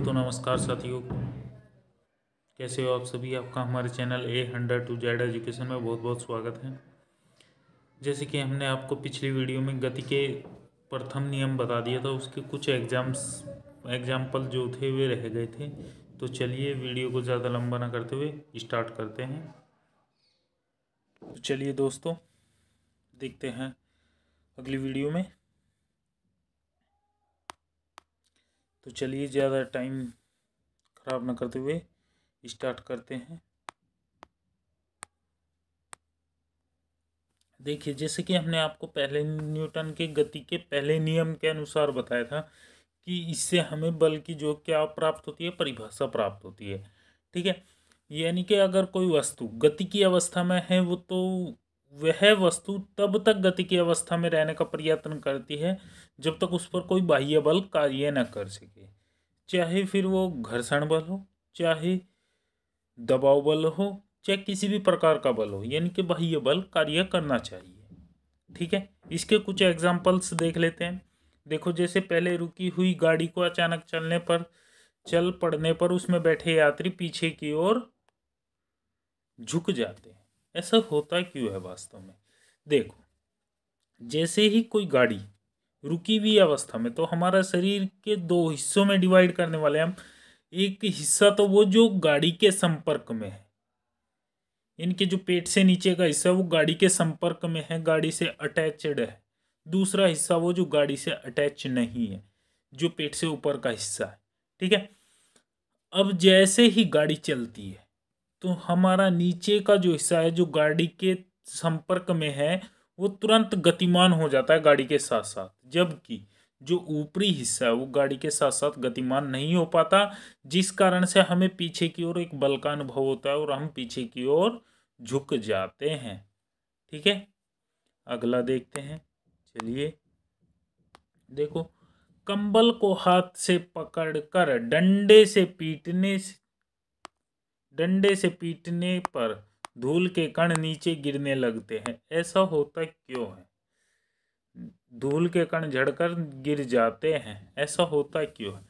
तो नमस्कार साथियों, कैसे हो आप सभी। आपका हमारे चैनल A100 एजुकेशन में बहुत बहुत स्वागत है। जैसे कि हमने आपको पिछली वीडियो में गति के प्रथम नियम बता दिया था, उसके कुछ एग्जाम्पल जो थे वे रह गए थे। तो चलिए वीडियो को ज़्यादा लंबा ना करते हुए स्टार्ट करते हैं। तो चलिए दोस्तों, देखते हैं अगली वीडियो में। तो चलिए ज़्यादा टाइम ख़राब ना करते हुए स्टार्ट करते हैं। देखिए, जैसे कि हमने आपको पहले न्यूटन के गति के पहले नियम के अनुसार बताया था कि इससे हमें बल की जो क्या प्राप्त होती है, परिभाषा प्राप्त होती है। ठीक है, यानी कि अगर कोई वस्तु गति की अवस्था में है वो तो वह वस्तु तब तक गति की अवस्था में रहने का प्रयत्न करती है जब तक उस पर कोई बाह्य बल कार्य न कर सके। चाहे फिर वो घर्षण बल हो, चाहे दबाव बल हो, चाहे किसी भी प्रकार का बल हो, यानी कि बाह्य बल कार्य करना चाहिए। ठीक है, इसके कुछ एग्जाम्पल्स देख लेते हैं। देखो, जैसे पहले रुकी हुई गाड़ी को अचानक चल पड़ने पर उसमें बैठे यात्री पीछे की ओर झुक जाते हैं। ऐसा होता क्यों है वास्तव में? देखो, जैसे ही कोई गाड़ी रुकी हुई अवस्था में, तो हमारा शरीर के दो हिस्सों में डिवाइड करने वाले हम। एक हिस्सा तो वो जो गाड़ी के संपर्क में है, इनके जो पेट से नीचे का हिस्सा वो गाड़ी के संपर्क में है, गाड़ी से अटैचड है। दूसरा हिस्सा वो जो गाड़ी से अटैच नहीं है, जो पेट से ऊपर का हिस्सा है। ठीक है, अब जैसे ही गाड़ी चलती है तो हमारा नीचे का जो हिस्सा है जो गाड़ी के संपर्क में है वो तुरंत गतिमान हो जाता है गाड़ी के साथ साथ, जबकि जो ऊपरी हिस्सा है वो गाड़ी के साथ साथ गतिमान नहीं हो पाता, जिस कारण से हमें पीछे की ओर एक बल का अनुभव होता है और हम पीछे की ओर झुक जाते हैं। ठीक है, अगला देखते हैं। चलिए देखो, कंबल को हाथ से पकड़कर डंडे से पीटने पर धूल के कण नीचे गिरने लगते हैं। ऐसा होता क्यों है? धूल के कण झड़कर गिर जाते हैं, ऐसा होता क्यों है?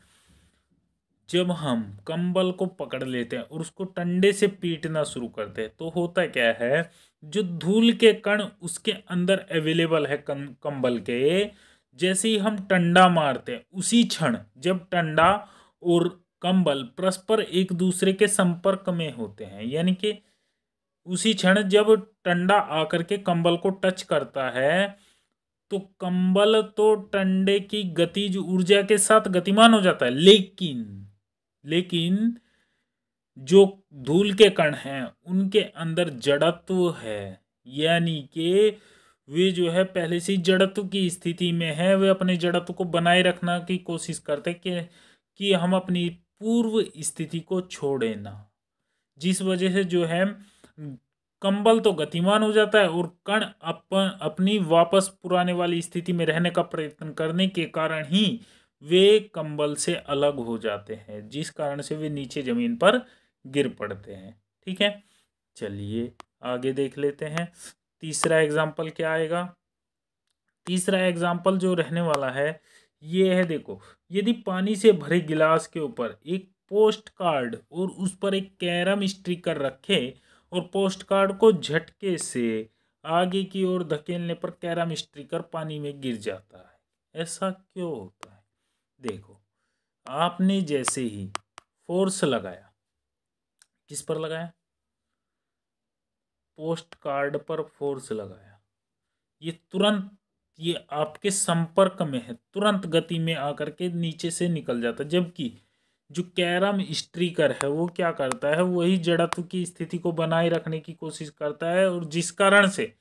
जब हम कंबल को पकड़ लेते हैं और उसको डंडे से पीटना शुरू करते हैं तो होता क्या है, जो धूल के कण उसके अंदर अवेलेबल है कंबल के, जैसे ही हम टंडा मारते हैं उसी क्षण जब टंडा और कंबल परस्पर एक दूसरे के संपर्क में होते हैं, यानी कि उसी क्षण जब टंडा आकर के कंबल को टच करता है तो कंबल तो टंडे की गतिज ऊर्जा के साथ गतिमान हो जाता है, लेकिन जो धूल के कण हैं उनके अंदर जड़त्व है, यानी कि वे जो है पहले से ही जड़त्व की स्थिति में है। वे अपने जड़त्व को बनाए रखना की कोशिश करते कि हम अपनी पूर्व स्थिति को छोड़े ना, जिस वजह से जो है कंबल तो गतिमान हो जाता है और कण अपनी वापस पुराने वाली स्थिति में रहने का प्रयत्न करने के कारण ही वे कंबल से अलग हो जाते हैं, जिस कारण से वे नीचे जमीन पर गिर पड़ते हैं। ठीक है, चलिए आगे देख लेते हैं। तीसरा एग्जाम्पल क्या आएगा? तीसरा एग्जाम्पल जो रहने वाला है ये है, देखो, यदि पानी से भरे गिलास के ऊपर एक पोस्ट कार्ड और उस पर एक कैरम स्टिकर रखे और पोस्ट कार्ड को झटके से आगे की ओर धकेलने पर कैरम स्टिकर पानी में गिर जाता है। ऐसा क्यों होता है? देखो, आपने जैसे ही फोर्स लगाया, किस पर लगाया? पोस्ट कार्ड पर फोर्स लगाया, ये आपके संपर्क में है, तुरंत गति में आकर के नीचे से निकल जाता है, जबकि जो कैरम स्ट्रीकर है वो क्या करता है, वही जड़त्व की स्थिति को बनाए रखने की कोशिश करता है और जिस कारण से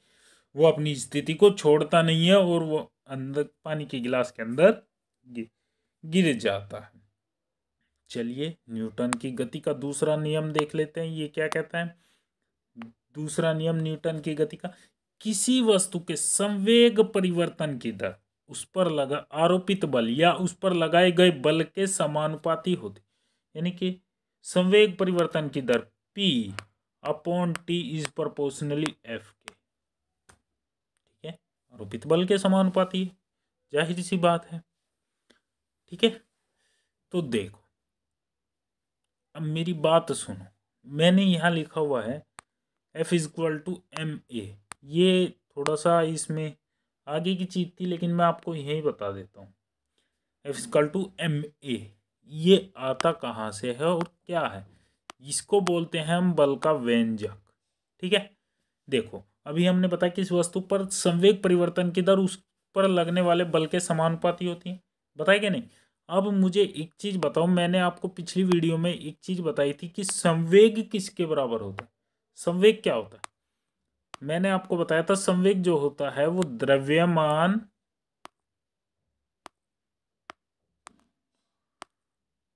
वो अपनी स्थिति को छोड़ता नहीं है और वो अंदर पानी के गिलास के अंदर गिर जाता है। चलिए न्यूटन की गति का दूसरा नियम देख लेते हैं, ये क्या कहता है। दूसरा नियम न्यूटन की गति का, किसी वस्तु के संवेग परिवर्तन की दर उस पर लगा आरोपित बल या उस पर लगाए गए बल के समानुपाती होती, यानी कि संवेग परिवर्तन की दर P upon T is proportionally F के। ठीक है, आरोपित बल के समानुपाती है, जाहिर सी बात है। ठीक है, तो देखो, अब मेरी बात सुनो, मैंने यहाँ लिखा हुआ है F is equal to m a. ये थोड़ा सा इसमें आगे की चीज़ थी, लेकिन मैं आपको यही बता देता हूँ। F is equal to m a ये आता कहाँ से है और क्या है? इसको बोलते हैं हम बल का व्यंजक। ठीक है, देखो अभी हमने बताया कि इस वस्तु पर संवेग परिवर्तन की दर उस पर लगने वाले बल के समानुपाती होती है, बताया कि नहीं? अब मुझे एक चीज बताओ, मैंने आपको पिछली वीडियो में एक चीज बताई थी कि संवेग किसके बराबर होता है। संवेग क्या होता है? मैंने आपको बताया था संवेग जो होता है वो द्रव्यमान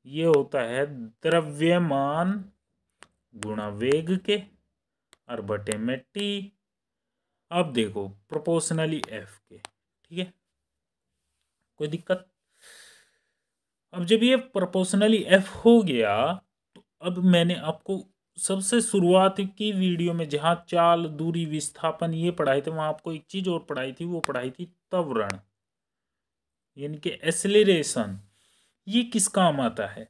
ये होता है द्रव्यमान गुणा वेग के और बटे में टी। अब देखो प्रोपोर्शनली एफ के, ठीक है, कोई दिक्कत? अब जब ये प्रोपोर्शनली एफ हो गया तो अब मैंने आपको सबसे शुरुआत की वीडियो में जहां चाल दूरी विस्थापन ये पढ़ाए थे, वहां आपको एक चीज और पढ़ाई थी, वो पढ़ाई थी त्वरण, यानी कि एसिलरेशन। ये किस काम आता है?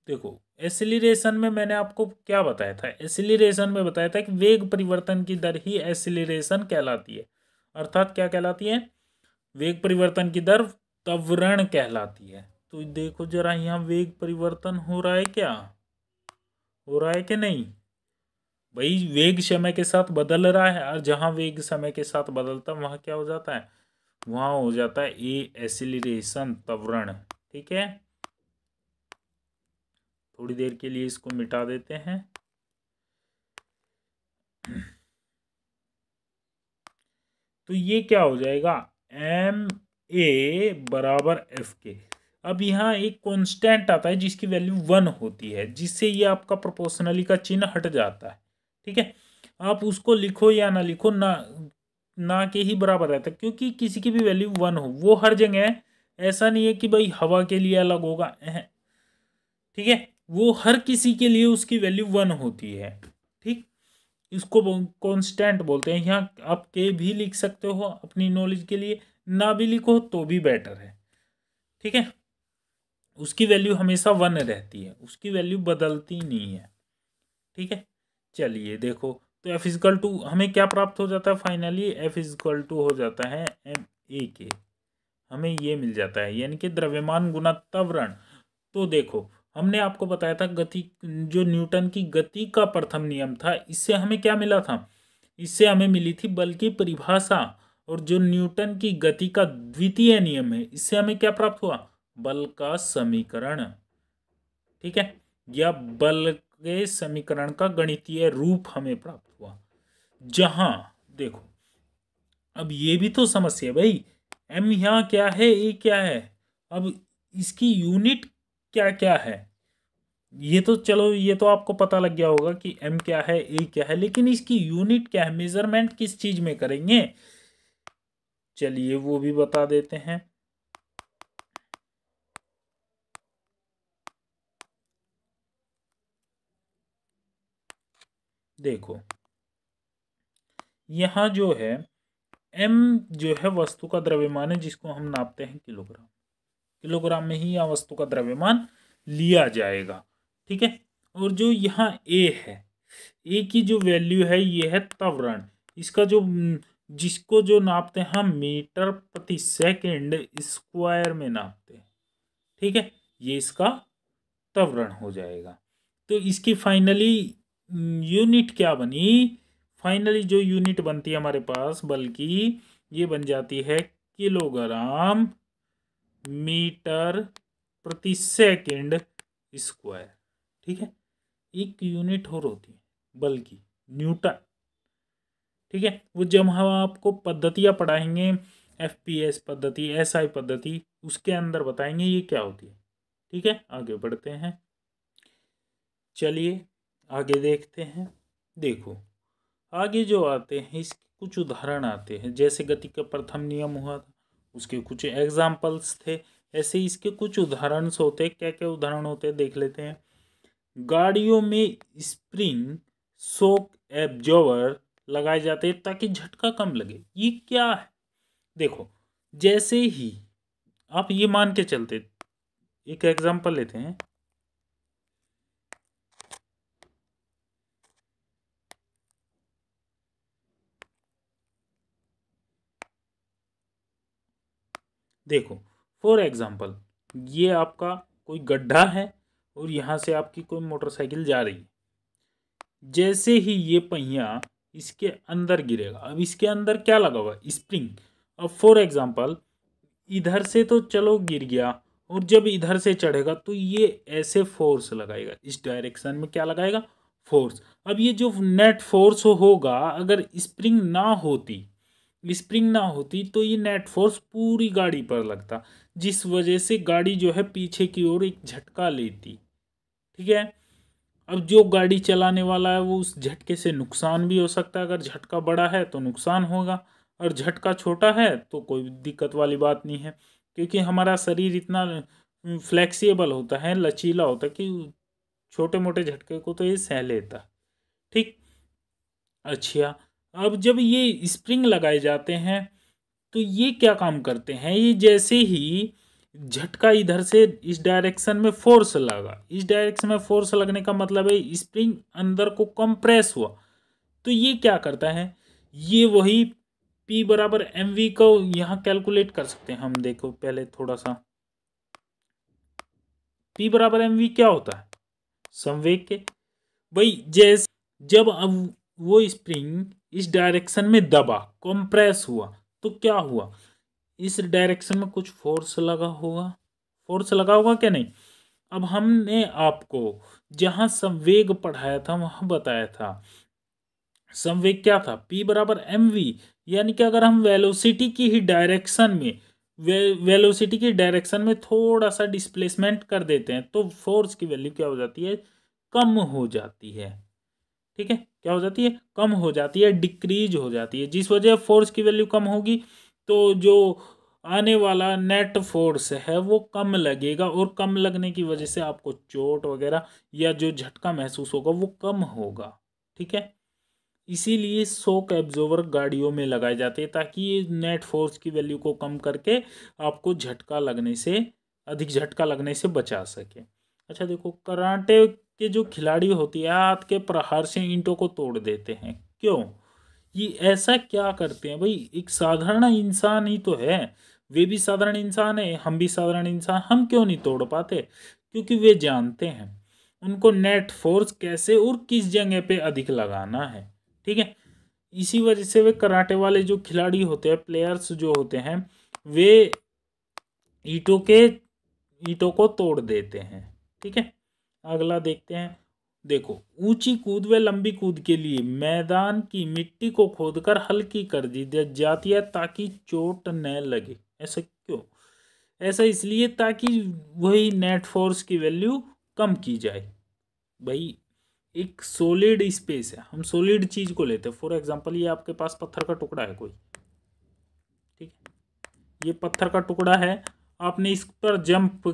देखो एसिलरेशन में मैंने आपको क्या बताया था? एसिलरेशन में बताया था कि वेग परिवर्तन की दर ही एसिलरेशन कहलाती है। अर्थात क्या कहलाती है? वेग परिवर्तन की दर त्वरण कहलाती है। तो देखो जरा यहाँ वेग परिवर्तन हो रहा है क्या? हो रहा है कि नहीं भाई? वेग समय के साथ बदल रहा है, और जहां वेग समय के साथ बदलता है वहां क्या हो जाता है? वहां हो जाता है ए एसिलरेशन, त्वरण। ठीक है, थोड़ी देर के लिए इसको मिटा देते हैं। तो ये क्या हो जाएगा? एम ए बराबर एफ के। अब यहाँ एक कांस्टेंट आता है जिसकी वैल्यू 1 होती है, जिससे ये आपका प्रोपोर्शनली का चिन्ह हट जाता है। ठीक है, आप उसको लिखो या ना लिखो, ना ना के ही बराबर रहता है, क्योंकि किसी की भी वैल्यू 1 हो वो हर जगह है। ऐसा नहीं है कि भाई हवा के लिए अलग होगा, ठीक है, वो हर किसी के लिए उसकी वैल्यू 1 होती है। ठीक, इसको कांस्टेंट बोलते हैं। यहाँ आप के भी लिख सकते हो अपनी नॉलेज के लिए, ना भी लिखो तो भी बेटर है। ठीक है, उसकी वैल्यू हमेशा 1 रहती है, उसकी वैल्यू बदलती नहीं है। ठीक है, चलिए देखो, तो एफ इजकल टू हमें क्या प्राप्त हो जाता है? फाइनली एफ इजकल टू हो जाता है एम ए के। हमें ये मिल जाता है, यानी कि द्रव्यमान गुना त्वरण। तो देखो हमने आपको बताया था गति, जो न्यूटन की गति का प्रथम नियम था, इससे हमें क्या मिला था? इससे हमें मिली थी बल की परिभाषा। और जो न्यूटन की गति का द्वितीय नियम है, इससे हमें क्या प्राप्त हुआ? बल का समीकरण। ठीक है, या बल के समीकरण का गणितीय रूप हमें प्राप्त हुआ। जहां देखो अब ये भी तो समस्या है भाई, एम यहाँ क्या है, ए क्या है, अब इसकी यूनिट क्या क्या है? ये तो चलो, ये तो आपको पता लग गया होगा कि एम क्या है, ए क्या है, लेकिन इसकी यूनिट क्या है? मेजरमेंट किस चीज में करेंगे? चलिए वो भी बता देते हैं। देखो यहां जो है एम जो है वस्तु का द्रव्यमान है, जिसको हम नापते हैं किलोग्राम। किलोग्राम में ही यह वस्तु का द्रव्यमान लिया जाएगा। ठीक है, और जो यहाँ ए है, ए की जो वैल्यू है ये है त्वरण। इसका जो जिसको जो नापते हैं हम मीटर प्रति सेकंड स्क्वायर में नापते हैं। ठीक है, ये इसका त्वरण हो जाएगा। तो इसकी फाइनली यूनिट क्या बनी? फाइनली जो यूनिट बनती है हमारे पास बल की, ये बन जाती है किलोग्राम मीटर प्रति सेकंड स्क्वायर। ठीक है, एक यूनिट और होती है बल की, न्यूटन। ठीक है, वो जब हम आपको पद्धतियाँ पढ़ाएंगे, एफपीएस पद्धति, एसआई पद्धति, उसके अंदर बताएंगे ये क्या होती है। ठीक है, आगे बढ़ते हैं। चलिए आगे देखते हैं। देखो आगे जो आते हैं इसके कुछ उदाहरण आते हैं, जैसे गति का प्रथम नियम हुआ था, उसके कुछ एग्जाम्पल्स थे। ऐसे इसके कुछ उदाहरण होते हैं। क्या क्या उदाहरण होते हैं देख लेते हैं। गाड़ियों में स्प्रिंग शॉक एब्जॉर्बर लगाए जाते हैं ताकि झटका कम लगे। ये क्या है? देखो जैसे ही आप ये मान के चलते, एक एग्जांपल लेते हैं, देखो फॉर एग्जांपल ये आपका कोई गड्ढा है और यहाँ से आपकी कोई मोटरसाइकिल जा रही है। जैसे ही ये पहिया इसके अंदर गिरेगा, अब इसके अंदर क्या लगा हुआ, स्प्रिंग। अब फॉर एग्जांपल इधर से तो चलो गिर गया, और जब इधर से चढ़ेगा तो ये ऐसे फोर्स लगाएगा, इस डायरेक्शन में क्या लगाएगा, फोर्स। अब ये जो नेट फोर्स होगा, अगर स्प्रिंग ना होती तो ये नेट फोर्स पूरी गाड़ी पर लगता, जिस वजह से गाड़ी जो है पीछे की ओर एक झटका लेती। ठीक है। अब जो गाड़ी चलाने वाला है वो उस झटके से नुकसान भी हो सकता है। अगर झटका बड़ा है तो नुकसान होगा, और झटका छोटा है तो कोई दिक्कत वाली बात नहीं है, क्योंकि हमारा शरीर इतना फ्लेक्सिबल होता है, लचीला होता है कि छोटे मोटे झटके को तो ये सह लेता। ठीक। अच्छा, अब जब ये स्प्रिंग लगाए जाते हैं तो ये क्या काम करते हैं, ये जैसे ही झटका इधर से इस डायरेक्शन में फोर्स लगा, इस डायरेक्शन में फोर्स लगने का मतलब है स्प्रिंग अंदर को कंप्रेस हुआ, तो ये क्या करता है, ये वही P बराबर mv को यहाँ कैलकुलेट कर सकते हैं हम। देखो पहले थोड़ा सा, P बराबर mv क्या होता है, संवेग के। भाई जैसे जब अब वो स्प्रिंग इस डायरेक्शन में दबा, कंप्रेस हुआ, तो क्या हुआ, इस डायरेक्शन में कुछ फोर्स लगा होगा क्या नहीं। अब हमने आपको जहां संवेग पढ़ाया था वहां बताया था संवेग क्या था, P बराबर mv। यानी कि अगर हम वेलोसिटी की डायरेक्शन में थोड़ा सा डिस्प्लेसमेंट कर देते हैं तो फोर्स की वैल्यू क्या हो जाती है, कम हो जाती है। ठीक है, क्या हो जाती है, कम हो जाती है, डिक्रीज हो जाती है। जिस वजह फोर्स की वैल्यू कम होगी तो जो आने वाला नेट फोर्स है वो कम लगेगा, और कम लगने की वजह से आपको चोट वगैरह या जो झटका महसूस होगा वो कम होगा। ठीक है, इसीलिए शॉक एब्जॉर्बर गाड़ियों में लगाए जाते हैं, ताकि ये नेट फोर्स की वैल्यू को कम करके आपको अधिक झटका लगने से बचा सके। अच्छा देखो, कराटे के जो खिलाड़ी होती है हाथ के प्रहार से ईंटों को तोड़ देते हैं, क्यों, ये ऐसा क्या करते हैं भाई, एक साधारण इंसान ही तो है, वे भी साधारण इंसान है, हम भी साधारण इंसान, हम क्यों नहीं तोड़ पाते, क्योंकि वे जानते हैं उनको नेट फोर्स कैसे और किस जगह पे अधिक लगाना है। ठीक है, इसी वजह से वे कराटे वाले जो खिलाड़ी होते हैं, प्लेयर्स जो होते हैं, वे ईंटों को तोड़ देते हैं। ठीक है, अगला देखते हैं। देखो, ऊंची कूद व लंबी कूद के लिए मैदान की मिट्टी को खोदकर हल्की कर दी जाती है ताकि चोट न लगे। ऐसा क्यों, ऐसा इसलिए ताकि वही नेट फोर्स की वैल्यू कम की जाए। भाई एक सॉलिड स्पेस है, हम सॉलिड चीज को लेते हैं, फॉर एग्जांपल ये आपके पास पत्थर का टुकड़ा है कोई, ठीक है, ये पत्थर का टुकड़ा है, आपने इस पर जंप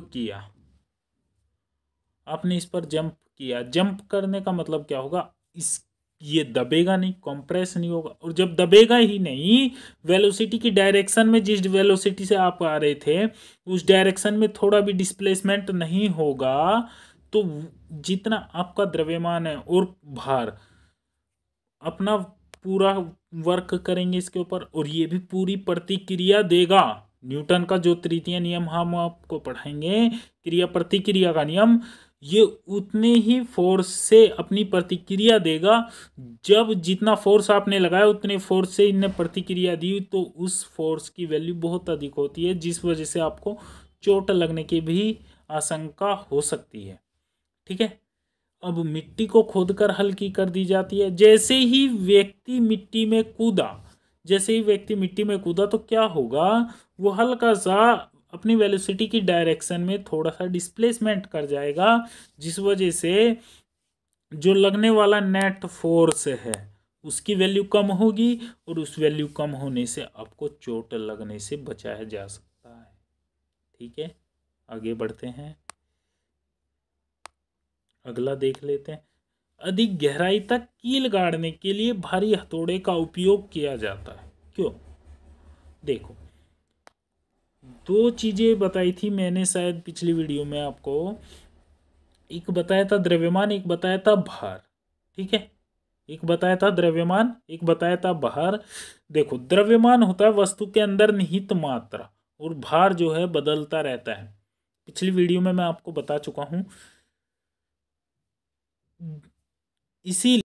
किया, जंप करने का मतलब क्या होगा, ये दबेगा नहीं, कंप्रेस नहीं होगा, और जब दबेगा ही नहीं, वेलोसिटी की डायरेक्शन में, जिस वेलोसिटी से आप आ रहे थे उस डायरेक्शन में थोड़ा भी डिस्प्लेसमेंट नहीं होगा, तो जितना आपका द्रव्यमान है और भार अपना पूरा वर्क करेंगे इसके ऊपर, और ये भी पूरी प्रतिक्रिया देगा। न्यूटन का जो तृतीय नियम हम आपको पढ़ाएंगे, क्रिया प्रतिक्रिया का नियम, ये उतने ही फोर्स से अपनी प्रतिक्रिया देगा। जब जितना फोर्स आपने लगाया उतने फोर्स से इनने प्रतिक्रिया दी, तो उस फोर्स की वैल्यू बहुत अधिक होती है, जिस वजह से आपको चोट लगने की भी आशंका हो सकती है। ठीक है, अब मिट्टी को खोदकर हल्की कर दी जाती है। जैसे ही व्यक्ति मिट्टी में कूदा तो क्या होगा, वो हल्का सा अपनी वेलोसिटी की डायरेक्शन में थोड़ा सा डिस्प्लेसमेंट कर जाएगा, जिस वजह से जो लगने वाला नेट फोर्स है उसकी वैल्यू कम होगी, और उस वैल्यू कम होने से आपको चोट लगने से बचाया जा सकता है। ठीक है, आगे बढ़ते हैं, अगला देख लेते हैं। अधिक गहराई तक कील गाड़ने के लिए भारी हथौड़े का उपयोग किया जाता है, क्यों। देखो, दो चीजें बताई थी मैंने शायद पिछली वीडियो में आपको, एक बताया था द्रव्यमान, एक बताया था भार। ठीक है, एक बताया था द्रव्यमान, एक बताया था भार। देखो, द्रव्यमान होता है वस्तु के अंदर निहित मात्रा, और भार जो है बदलता रहता है। पिछली वीडियो में मैं आपको बता चुका हूँ। इसी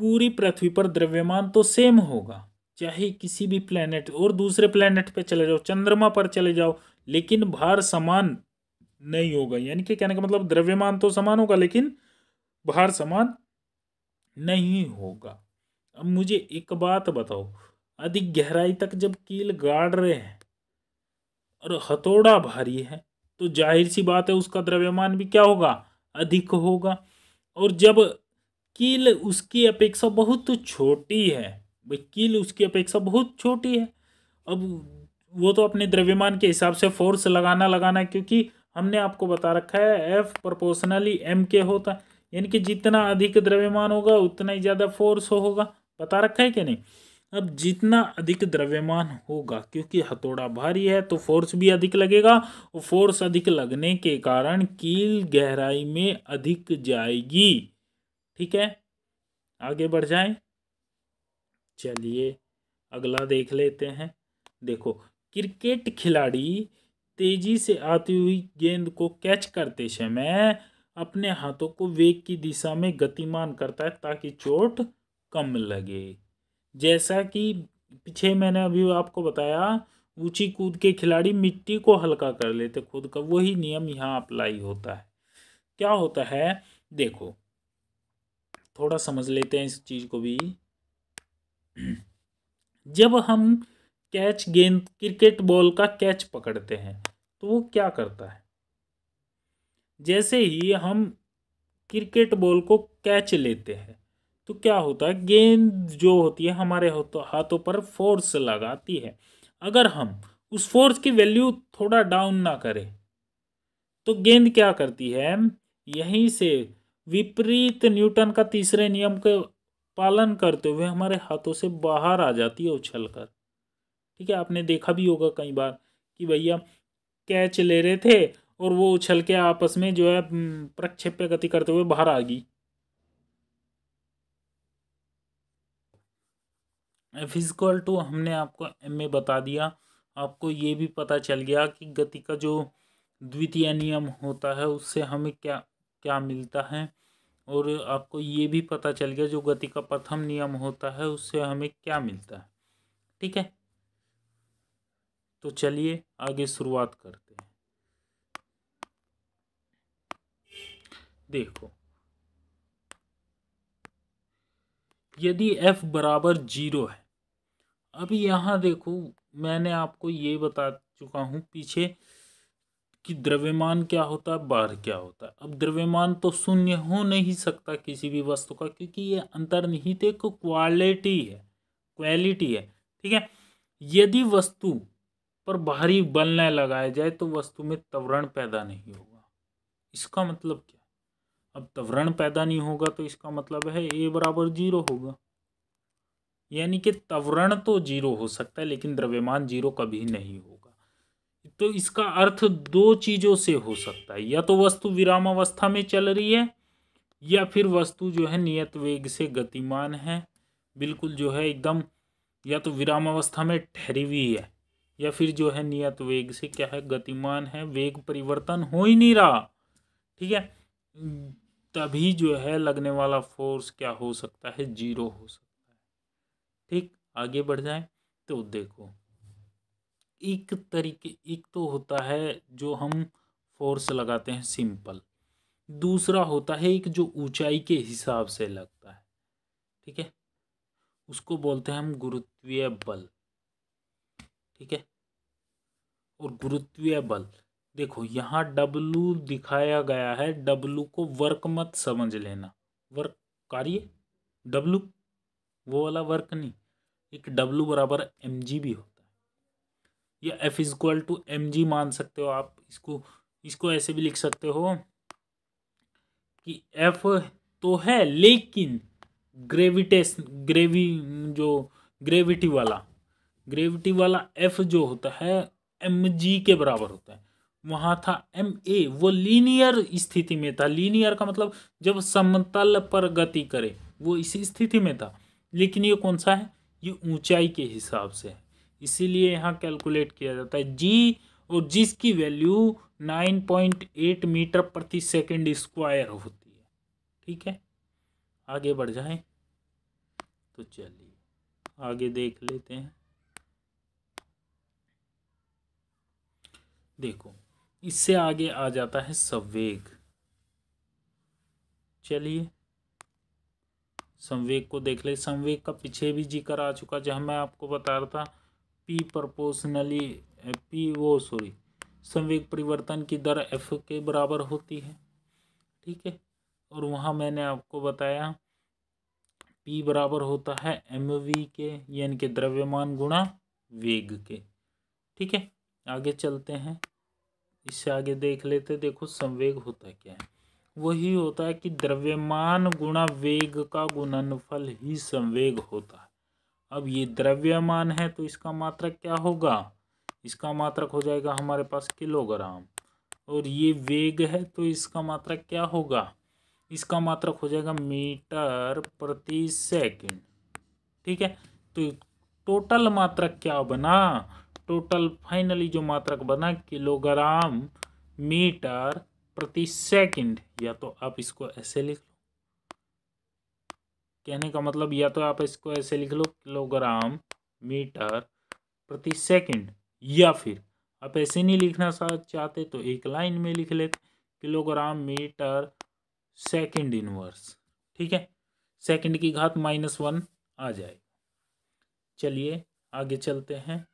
पूरी पृथ्वी पर द्रव्यमान तो सेम होगा, चाहे किसी भी प्लेनेट और दूसरे प्लेनेट पे चले जाओ, चंद्रमा पर चले जाओ, लेकिन भार समान नहीं होगा। यानी कि कहने का मतलब द्रव्यमान तो समान होगा लेकिन भार समान नहीं होगा। अब मुझे एक बात बताओ, अधिक गहराई तक जब कील गाड़ रहे हैं और हथौड़ा भारी है तो जाहिर सी बात है उसका द्रव्यमान भी क्या होगा, अधिक होगा। और जब कील उसकी अपेक्षा बहुत छोटी है, भाई कील उसकी अपेक्षा बहुत छोटी है, अब वो तो अपने द्रव्यमान के हिसाब से फोर्स लगाना है, क्योंकि हमने आपको बता रखा है F प्रोपोर्शनली M के होता है, यानी कि जितना अधिक द्रव्यमान होगा उतना ही ज़्यादा फोर्स होगा। बता रखा है कि नहीं। अब जितना अधिक द्रव्यमान होगा, क्योंकि हथौड़ा भारी है तो फोर्स भी अधिक लगेगा, और फोर्स अधिक लगने के कारण कील गहराई में अधिक जाएगी। ठीक है, आगे बढ़ जाएं। चलिए अगला देख लेते हैं। देखो, क्रिकेट खिलाड़ी तेजी से आती हुई गेंद को कैच करते समय अपने हाथों को वेग की दिशा में गतिमान करता है ताकि चोट कम लगे। जैसा कि पीछे मैंने अभी आपको बताया, ऊंची कूद के खिलाड़ी मिट्टी को हल्का कर लेते खुद का, वही नियम यहाँ अप्लाई होता है। क्या होता है देखो, थोड़ा समझ लेते हैं इस चीज को भी। जब हम गेंद क्रिकेट बॉल का कैच पकड़ते हैं तो वो क्या करता है, जैसे ही हम क्रिकेट बॉल को कैच लेते हैं तो क्या होता है, गेंद जो होती है हमारे हाथों पर फोर्स लगाती है। अगर हम उस फोर्स की वैल्यू थोड़ा डाउन ना करें तो गेंद क्या करती है, यहीं से विपरीत न्यूटन का तीसरे नियम के पालन करते हुए हमारे हाथों से बाहर आ जाती है उछल कर। ठीक है, आपने देखा भी होगा कई बार कि भैया कैच ले रहे थे और वो उछल के आपस में जो है प्रक्षेप्य गति करते हुए बाहर आ गई। फिजिकल टू हमने आपको एम में बता दिया। आपको ये भी पता चल गया कि गति का जो द्वितीय नियम होता है उससे हमें क्या क्या मिलता है, और आपको ये भी पता चल गया जो गति का प्रथम नियम होता है उससे हमें क्या मिलता है। ठीक है, तो चलिए आगे शुरुआत करते हैं। देखो, यदि f बराबर 0 है, अब यहाँ देखो मैंने आपको ये बता चुका हूँ पीछे कि द्रव्यमान क्या होता है, भार क्या होता है। अब द्रव्यमान तो शून्य हो नहीं सकता किसी भी वस्तु का, क्योंकि ये अंतर्निहित एक क्वालिटी है। ठीक है, यदि वस्तु पर भारी बल न लगाया जाए तो वस्तु में त्वरण पैदा नहीं होगा। इसका मतलब क्या, अब त्वरण पैदा नहीं होगा तो इसका मतलब है a बराबर 0 होगा। यानी कि त्वरण तो 0 हो सकता है लेकिन द्रव्यमान 0 कभी नहीं होगा। तो इसका अर्थ दो चीजों से हो सकता है, या तो वस्तु विरामावस्था में चल रही है या फिर वस्तु जो है नियत वेग से गतिमान है, बिल्कुल जो है एकदम, या तो विरामावस्था में ठहरी हुई है या फिर जो है नियत वेग से क्या है, गतिमान है, वेग परिवर्तन हो ही नहीं रहा। ठीक है, तभी जो है लगने वाला फोर्स क्या हो सकता है, 0 हो सकता है। ठीक, आगे बढ़ जाए तो देखो, एक तो होता है जो हम फोर्स लगाते हैं सिंपल, दूसरा होता है एक जो ऊंचाई के हिसाब से लगता है। ठीक है, उसको बोलते हैं हम गुरुत्वीय बल। ठीक है, और गुरुत्वीय बल देखो यहाँ W दिखाया गया है, W को वर्क मत समझ लेना, वर्क कार्य W, वो वाला वर्क नहीं, एक W बराबर mg भी होता है, या F इक्वल टू mg मान सकते हो आप इसको। इसको ऐसे भी लिख सकते हो कि F तो है लेकिन ग्रेविटी वाला F जो होता है mg के बराबर होता है। वहां था ma, वो लीनियर स्थिति में था। लीनियर का मतलब जब समतल पर गति करे वो इसी स्थिति में था, लेकिन ये कौन सा है, ये ऊंचाई के हिसाब से है। इसीलिए यहाँ कैलकुलेट किया जाता है जी, और जिसकी वैल्यू 9.8 मीटर प्रति सेकंड स्क्वायर होती है। ठीक है, आगे बढ़ जाएं तो चलिए आगे देख लेते हैं। देखो, इससे आगे आ जाता है संवेग। चलिए संवेग को देख ले। संवेग का पीछे भी जिक्र आ चुका, जहाँ मैं आपको बता रहा था पी प्रोपोर्शनली संवेग परिवर्तन की दर एफ के बराबर होती है। ठीक है, और वहाँ मैंने आपको बताया पी बराबर होता है एम वी के, यानी कि द्रव्यमान गुणा वेग के। ठीक है, आगे चलते हैं, इससे आगे देख लेते। देखो संवेग होता क्या है, वही होता है कि द्रव्यमान गुणा वेग का गुणनफल ही संवेग होता है। अब ये द्रव्यमान है तो इसका मात्रक क्या होगा, इसका मात्रक हो जाएगा हमारे पास किलोग्राम, और ये वेग है तो इसका मात्रक क्या होगा, इसका मात्रक हो जाएगा मीटर प्रति सेकंड। ठीक है, तो टोटल मात्रक क्या बना, टोटल फाइनली जो मात्रक बना किलोग्राम मीटर प्रति सेकंड। या तो आप इसको ऐसे लिख लो, कहने का मतलब या तो आप इसको ऐसे लिख लो किलोग्राम मीटर प्रति सेकंड, या फिर आप ऐसे नहीं लिखना चाहते तो एक लाइन में लिख लेते किलोग्राम मीटर सेकंड इनवर्स। ठीक है, सेकंड की घात -1 आ जाएगा। चलिए आगे चलते हैं।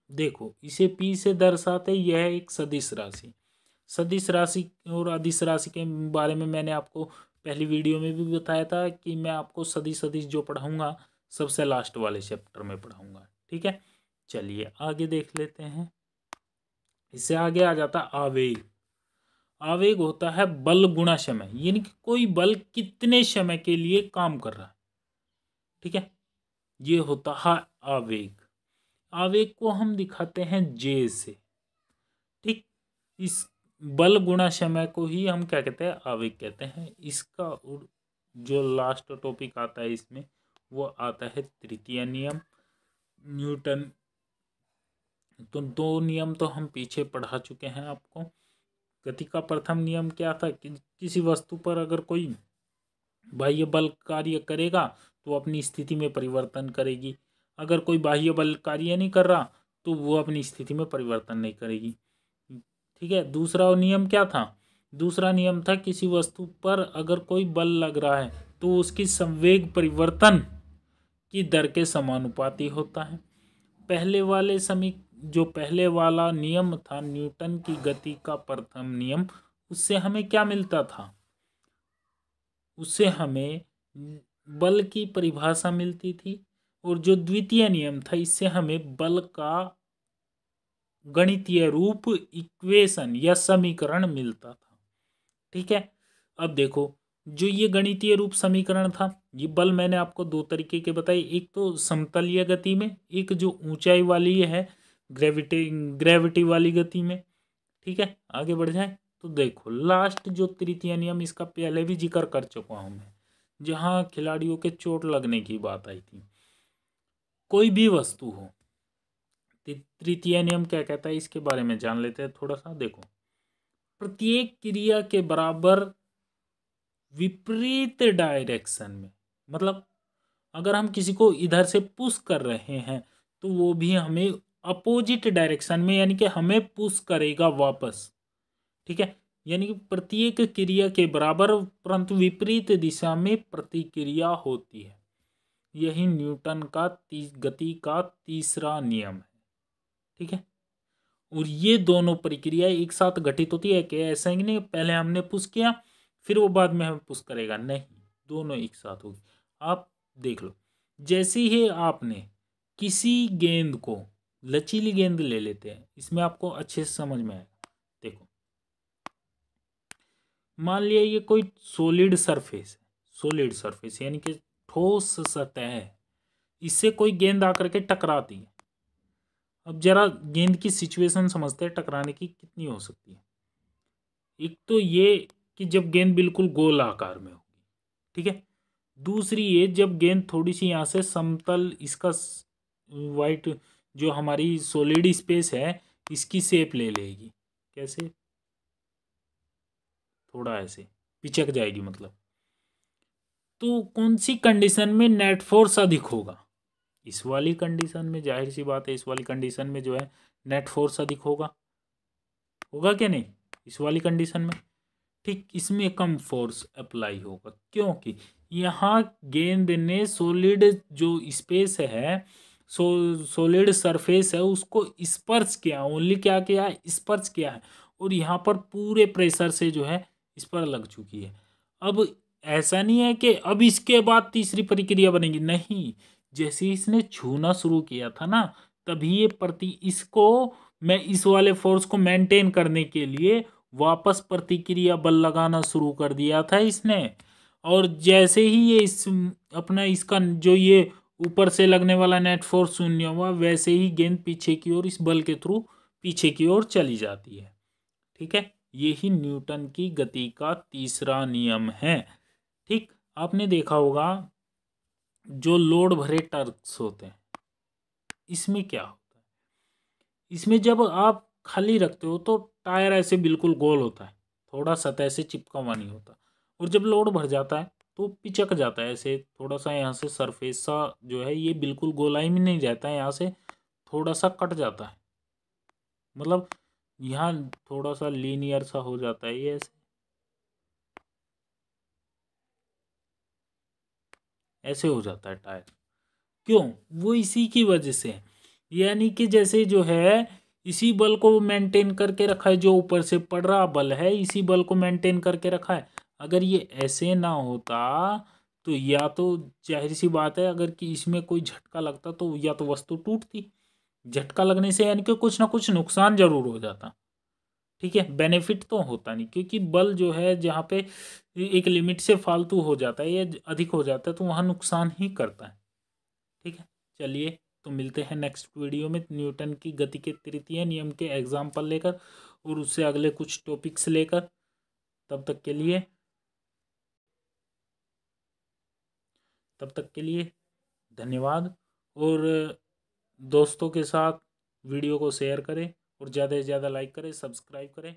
देखो इसे पी से दर्शाते, यह एक सदिश राशि। सदिश राशि और अदिश राशि के बारे में मैंने आपको पहली वीडियो में भी बताया था कि मैं आपको सदिश सदिश जो पढ़ाऊंगा सबसे लास्ट वाले चैप्टर में पढ़ाऊंगा। ठीक है, चलिए आगे देख लेते हैं। इससे आगे आ जाता आवेग। आवेग होता है बल गुणा समय, यानी कि कोई बल कितने समय के लिए काम कर रहा है। ठीक है, ये होता है आवेग। आवेग को हम दिखाते हैं जे से। ठीक, इस बल गुणा समय को ही हम क्या कहते हैं, आवेग कहते हैं। इसका जो लास्ट टॉपिक आता है इसमें वो आता है तृतीय नियम, न्यूटन। तो दो नियम तो हम पीछे पढ़ा चुके हैं आपको। गति का प्रथम नियम क्या था कि किसी वस्तु पर अगर कोई बाह्य बल कार्य करेगा तो अपनी स्थिति में परिवर्तन करेगी, अगर कोई बाह्य बल कार्य नहीं कर रहा तो वो अपनी स्थिति में परिवर्तन नहीं करेगी। ठीक है, दूसरा नियम क्या था, दूसरा नियम था किसी वस्तु पर अगर कोई बल लग रहा है तो उसकी संवेग परिवर्तन की दर के समानुपाती होता है। पहले वाला नियम था न्यूटन की गति का प्रथम नियम, उससे हमें क्या मिलता था, उससे हमें बल की परिभाषा मिलती थी। और जो द्वितीय नियम था इससे हमें बल का गणितीय रूप, इक्वेशन या समीकरण मिलता था। ठीक है, अब देखो जो ये गणितीय रूप समीकरण था, ये बल मैंने आपको दो तरीके के बताए, एक तो समतलीय गति में, एक जो ऊंचाई वाली है ग्रेविटी वाली गति में। ठीक है, आगे बढ़ जाए तो देखो लास्ट जो तृतीय नियम, इसका पहले भी जिक्र कर चुका हूं मैं, जहां खिलाड़ियों के चोट लगने की बात आई थी। कोई भी वस्तु हो, तृतीय नियम क्या कहता है इसके बारे में जान लेते हैं थोड़ा सा। देखो, प्रत्येक क्रिया के बराबर विपरीत डायरेक्शन में, मतलब अगर हम किसी को इधर से पुश कर रहे हैं तो वो भी हमें अपोजिट डायरेक्शन में, यानी कि हमें पुश करेगा वापस। ठीक है, यानी कि प्रत्येक क्रिया के बराबर परंतु विपरीत दिशा में प्रतिक्रिया होती है। यही न्यूटन का गति का तीसरा नियम है। ठीक है, और ये दोनों प्रक्रिया एक साथ घटित होती है कि ऐसा ही नहीं पहले हमने पुश किया फिर वो बाद में हमें पुश करेगा, नहीं, दोनों एक साथ होगी। आप देख लो, जैसे ही आपने किसी गेंद को, लचीली गेंद ले लेते हैं, इसमें आपको अच्छे से समझ में आएगा। देखो मान लिया ये कोई सॉलिड सरफेस यानी कि ठोस सतह है, इससे कोई गेंद आकर के टकराती है। अब जरा गेंद की सिचुएशन समझते हैं टकराने की कितनी हो सकती है। एक तो ये कि जब गेंद बिल्कुल गोल आकार में होगी, ठीक है। दूसरी ये जब गेंद थोड़ी सी यहाँ से समतल, इसका वाइट जो हमारी सॉलिड स्पेस है इसकी शेप ले लेगी। कैसे? थोड़ा ऐसे पिचक जाएगी मतलब। तो कौन सी कंडीशन में नेट फोर्स अधिक होगा? इस वाली कंडीशन में, जाहिर सी बात है इस वाली कंडीशन में जो है नेट फोर्स अधिक होगा। होगा क्या नहीं इस वाली कंडीशन में? ठीक, इसमें कम फोर्स अप्लाई होगा क्योंकि यहाँ गेंद ने सॉलिड जो स्पेस है, सॉलिड सरफेस है, उसको स्पर्श किया, ओनली क्या किया है? स्पर्श किया है। और यहाँ पर पूरे प्रेशर से जो है इस पर लग चुकी है। अब ऐसा नहीं है कि अब इसके बाद तीसरी प्रक्रिया बनेगी, नहीं। जैसे इसने छूना शुरू किया था ना, तभी ये इसको मैं इस वाले फोर्स को मेंटेन करने के लिए वापस प्रतिक्रिया बल लगाना शुरू कर दिया था इसने। और जैसे ही ये इस अपना इसका जो ये ऊपर से लगने वाला नेट फोर्स शून्य हुआ, वैसे ही गेंद पीछे की ओर इस बल के थ्रू पीछे की ओर चली जाती है। ठीक है, यही न्यूटन की गति का तीसरा नियम है। ठीक, आपने देखा होगा जो लोड भरे टर्क्स होते हैं, इसमें क्या होता है? इसमें जब आप खाली रखते हो तो टायर ऐसे बिल्कुल गोल होता है, थोड़ा सतह से चिपका हुआ नहीं होता। और जब लोड भर जाता है तो पिचक जाता है ऐसे, थोड़ा सा यहाँ से सरफेस सा जो है ये बिल्कुल गोलाई में नहीं जाता है, यहाँ से थोड़ा सा कट जाता है, मतलब यहाँ थोड़ा सा लीनियर सा हो जाता है ये, ऐसे ऐसे हो जाता है टायर। क्यों? वो इसी की वजह से है। यानी कि जैसे जो है इसी बल को मेंटेन करके रखा है, जो ऊपर से पड़ रहा बल है इसी बल को मेंटेन करके रखा है। अगर ये ऐसे ना होता तो या तो जाहिर सी बात है, अगर कि इसमें कोई झटका लगता तो या तो वस्तु टूटती, झटका लगने से यानी कि कुछ ना कुछ नुकसान जरूर हो जाता। ठीक है, बेनिफिट तो होता नहीं, क्योंकि बल जो है जहाँ पे एक लिमिट से फालतू हो जाता है या अधिक हो जाता है तो वहाँ नुकसान ही करता है। ठीक है, चलिए तो मिलते हैं नेक्स्ट वीडियो में न्यूटन की गति के तृतीय नियम के एग्जाम्पल लेकर और उससे अगले कुछ टॉपिक्स लेकर। तब तक के लिए धन्यवाद। और दोस्तों के साथ वीडियो को शेयर करें और ज़्यादा से ज़्यादा लाइक करें, सब्सक्राइब करें।